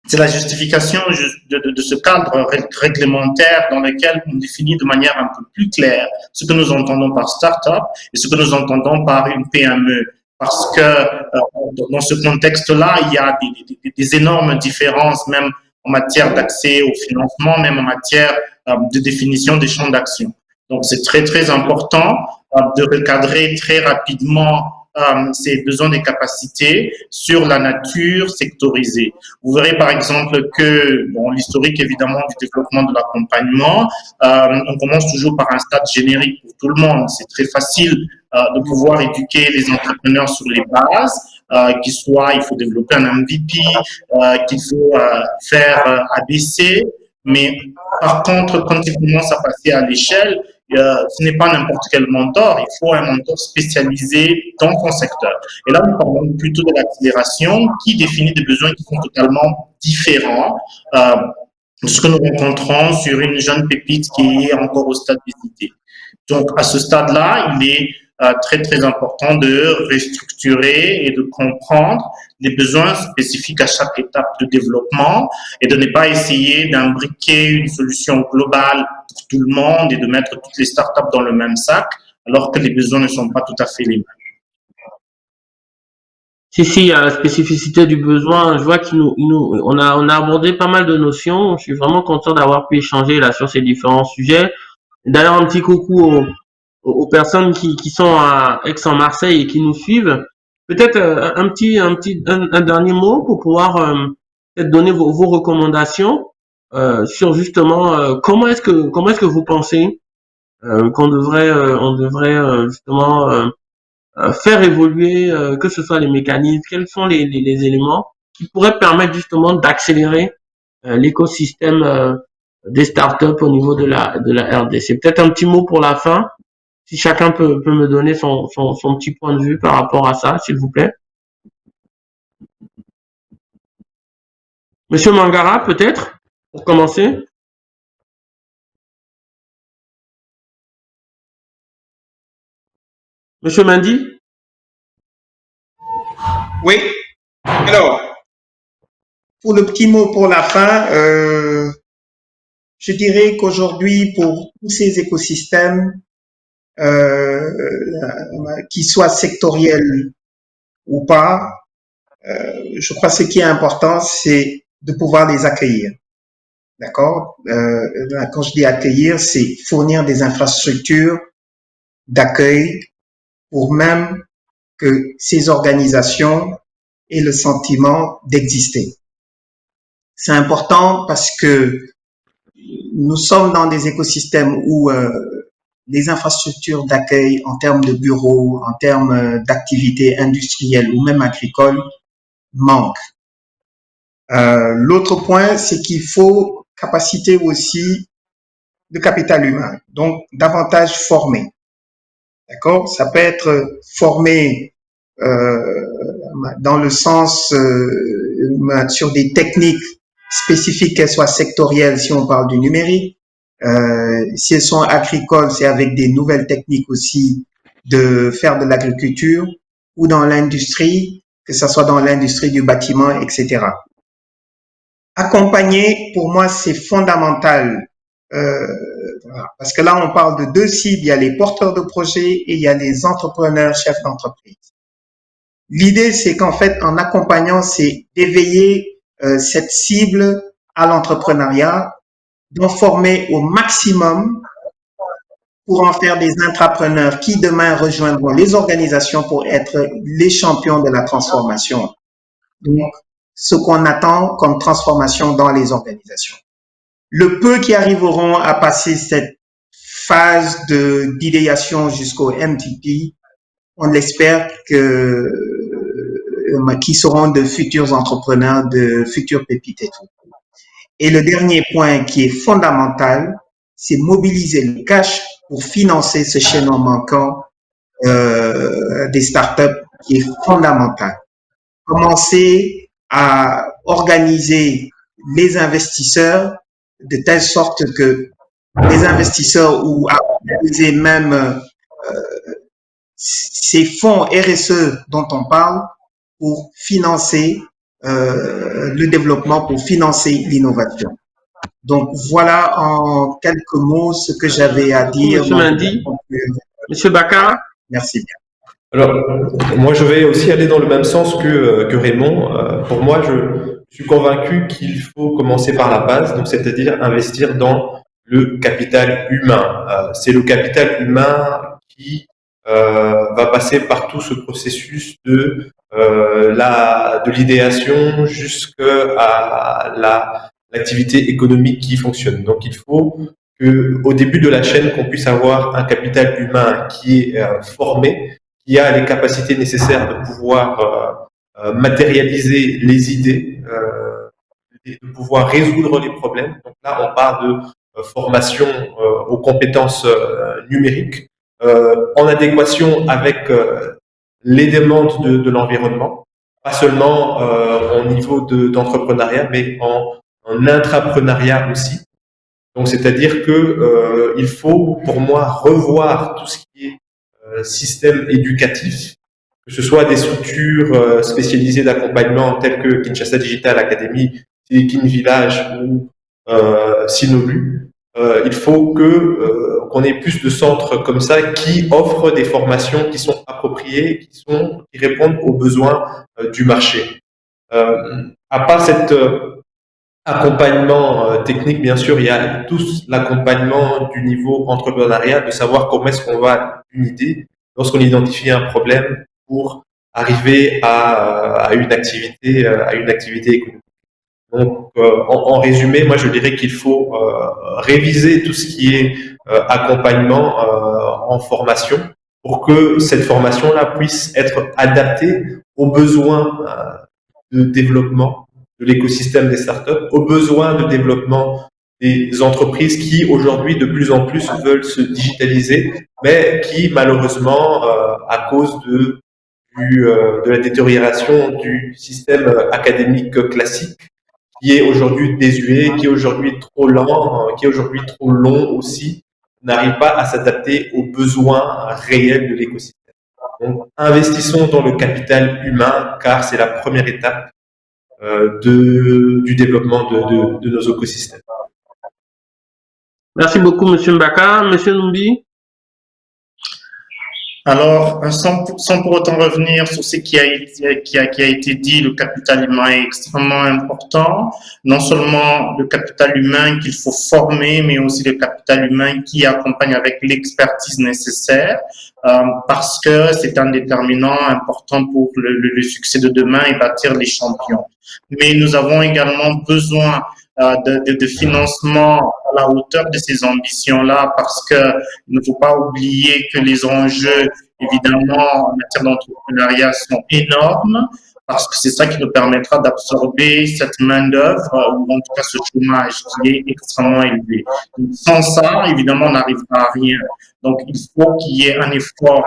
c'est la justification de ce cadre réglementaire dans lequel on définit de manière un peu plus claire ce que nous entendons par start-up et ce que nous entendons par une PME. Parce que dans ce contexte-là, il y a des énormes différences, même en matière d'accès au financement, même en matière de définition des champs d'action. Donc, c'est très, très important de recadrer très rapidement ces besoins des capacités sur la nature sectorisée. Vous verrez par exemple que, bon, l'historique évidemment du développement de l'accompagnement, on commence toujours par un stade générique pour tout le monde. C'est très facile de pouvoir éduquer les entrepreneurs sur les bases, qu'il soit, il faut développer un MVP, qu'il faut faire ABC, mais par contre, quand il commence à passer à l'échelle, ce n'est pas n'importe quel mentor, il faut un mentor spécialisé dans son secteur. Et là, nous parlons plutôt de l'accélération qui définit des besoins qui sont totalement différents de ce que nous rencontrons sur une jeune pépite qui est encore au stade d'idée. Donc, à ce stade-là, il est très, très important de restructurer et de comprendre les besoins spécifiques à chaque étape de développement et de ne pas essayer d'imbriquer une solution globale pour tout le monde et de mettre toutes les startups dans le même sac alors que les besoins ne sont pas tout à fait les mêmes. Si, il y a la spécificité du besoin. Je vois on a abordé pas mal de notions. Je suis vraiment content d'avoir pu échanger là sur ces différents sujets. D'ailleurs, un petit coucou aux personnes qui sont à Aix-en-Marseille et qui nous suivent. Peut-être un dernier mot pour pouvoir peut-être donner vos recommandations sur justement comment est-ce que vous pensez on devrait justement faire évoluer que ce soit les mécanismes, quels sont les éléments qui pourraient permettre justement d'accélérer l'écosystème des startups au niveau de la RDC. Peut-être un petit mot pour la fin. Si chacun peut me donner son petit point de vue par rapport à ça, s'il vous plaît. Monsieur Mangara, peut-être, pour commencer. Monsieur Mendy. Oui. Alors, pour le petit mot pour la fin, je dirais qu'aujourd'hui, pour tous ces écosystèmes, qu'ils soient sectoriels ou pas, je crois que ce qui est important, c'est de pouvoir les accueillir. D'accord? Quand je dis accueillir, c'est fournir des infrastructures d'accueil pour même que ces organisations aient le sentiment d'exister. C'est important parce que nous sommes dans des écosystèmes où les infrastructures d'accueil en termes de bureaux, en termes d'activités industrielles ou même agricoles manquent. L'autre point, c'est qu'il faut capacité aussi de capital humain, donc davantage formé. D'accord? Ça peut être formé dans le sens sur des techniques spécifiques, qu'elles soient sectorielles si on parle du numérique. Si elles sont agricoles, c'est avec des nouvelles techniques aussi de faire de l'agriculture ou dans l'industrie, que ce soit dans l'industrie du bâtiment, etc. Accompagner, pour moi, c'est fondamental. Parce que là, on parle de deux cibles. Il y a les porteurs de projets et il y a les entrepreneurs, chefs d'entreprise. L'idée, c'est qu'en fait, en accompagnant, c'est d'éveiller cette cible à l'entrepreneuriat, d'en former au maximum pour en faire des intrapreneurs qui demain rejoindront les organisations pour être les champions de la transformation. Donc, ce qu'on attend comme transformation dans les organisations. Le peu qui arriveront à passer cette phase d'idéation jusqu'au MVP, on espère que qui seront de futurs entrepreneurs, de futurs pépites et tout. Et le dernier point qui est fondamental, c'est mobiliser le cash pour financer ce chaînon manquant des startups qui est fondamental. Commencer à organiser les investisseurs de telle sorte que les investisseurs ou à organiser même ces fonds RSE dont on parle pour financer le développement, pour financer l'innovation. Donc voilà en quelques mots ce que j'avais à dire. Monsieur Mendy, Monsieur Bakar. Merci bien. Alors, moi, je vais aussi aller dans le même sens que Raymond. Pour moi, je suis convaincu qu'il faut commencer par la base, donc c'est-à-dire investir dans le capital humain. C'est le capital humain qui va passer par tout ce processus de l'idéation jusqu'à l'activité économique qui fonctionne. Donc, il faut qu'au début de la chaîne, qu'on puisse avoir un capital humain qui est formé, qui a les capacités nécessaires de pouvoir matérialiser les idées, de pouvoir résoudre les problèmes. Donc là, on parle de formation aux compétences numériques, en adéquation avec les demandes de l'environnement, pas seulement au niveau d'entrepreneuriat, mais en intrapreneuriat aussi. Donc, c'est-à-dire que il faut, pour moi, revoir tout ce qui est système éducatif, que ce soit des structures spécialisées d'accompagnement telles que Kinshasa Digital Academy, Silicon Village ou Sinolu. Il faut qu'on ait plus de centres comme ça qui offrent des formations qui sont appropriées, qui répondent aux besoins du marché. À part cet accompagnement technique, bien sûr, il y a tout l'accompagnement du niveau entrepreneuriat, de savoir comment est-ce qu'on va une idée lorsqu'on identifie un problème pour arriver à une activité économique. Donc, en résumé, moi, je dirais qu'il faut réviser tout ce qui est accompagnement en formation pour que cette formation-là puisse être adaptée aux besoins de développement de l'écosystème des startups, aux besoins de développement des entreprises qui aujourd'hui de plus en plus veulent se digitaliser, mais qui malheureusement, à cause de la détérioration du système académique classique, qui est aujourd'hui désuet, qui est aujourd'hui trop lent, qui est aujourd'hui trop long aussi, n'arrive pas à s'adapter aux besoins réels de l'écosystème. Donc, investissons dans le capital humain, car c'est la première étape du développement de nos écosystèmes. Merci beaucoup, Monsieur Mbaka. Monsieur Numbi. Alors, sans pour autant revenir sur ce qui a été dit, le capital humain est extrêmement important. Non seulement le capital humain qu'il faut former, mais aussi le capital humain qui accompagne avec l'expertise nécessaire, parce que c'est un déterminant important pour le succès de demain et bâtir les champions. Mais nous avons également besoin de financement à la hauteur de ces ambitions-là, parce que il ne faut pas oublier que les enjeux, évidemment, en matière d'entrepreneuriat sont énormes, parce que c'est ça qui nous permettra d'absorber cette main-d'œuvre, ou en tout cas ce chômage qui est extrêmement élevé. Donc, sans ça, évidemment, on n'arrivera à rien. Donc, il faut qu'il y ait un effort,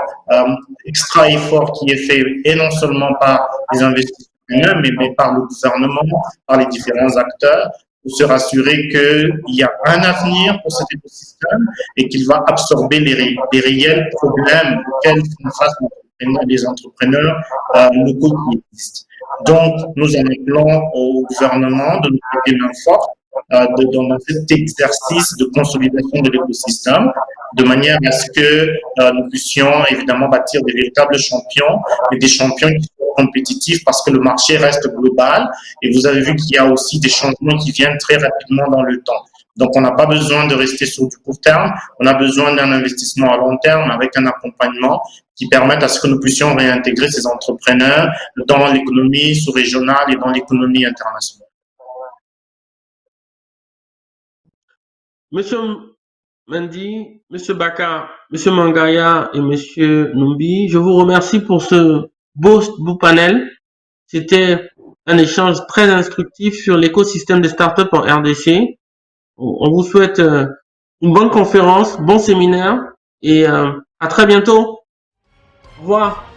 extra effort qui est fait, et non seulement par les investisseurs, mais par le gouvernement, par les différents acteurs, pour se rassurer qu'il y a un avenir pour cet écosystème et qu'il va absorber les réels problèmes auxquels font face les entrepreneurs locaux qui existent. Donc, nous en appelons au gouvernement de nous prêter main forte dans cet exercice de consolidation de l'écosystème, de manière à ce que nous puissions évidemment bâtir des véritables champions, mais des champions qui sont compétitifs parce que le marché reste global. Et vous avez vu qu'il y a aussi des changements qui viennent très rapidement dans le temps. Donc, on n'a pas besoin de rester sur du court terme, on a besoin d'un investissement à long terme avec un accompagnement qui permette à ce que nous puissions réintégrer ces entrepreneurs dans l'économie sous-régionale et dans l'économie internationale. Monsieur Mendy, Monsieur Baka, Monsieur Mangaya et Monsieur Numbi, je vous remercie pour ce beau panel. C'était un échange très instructif sur l'écosystème des startups en RDC. On vous souhaite une bonne conférence, bon séminaire et à très bientôt. Au revoir.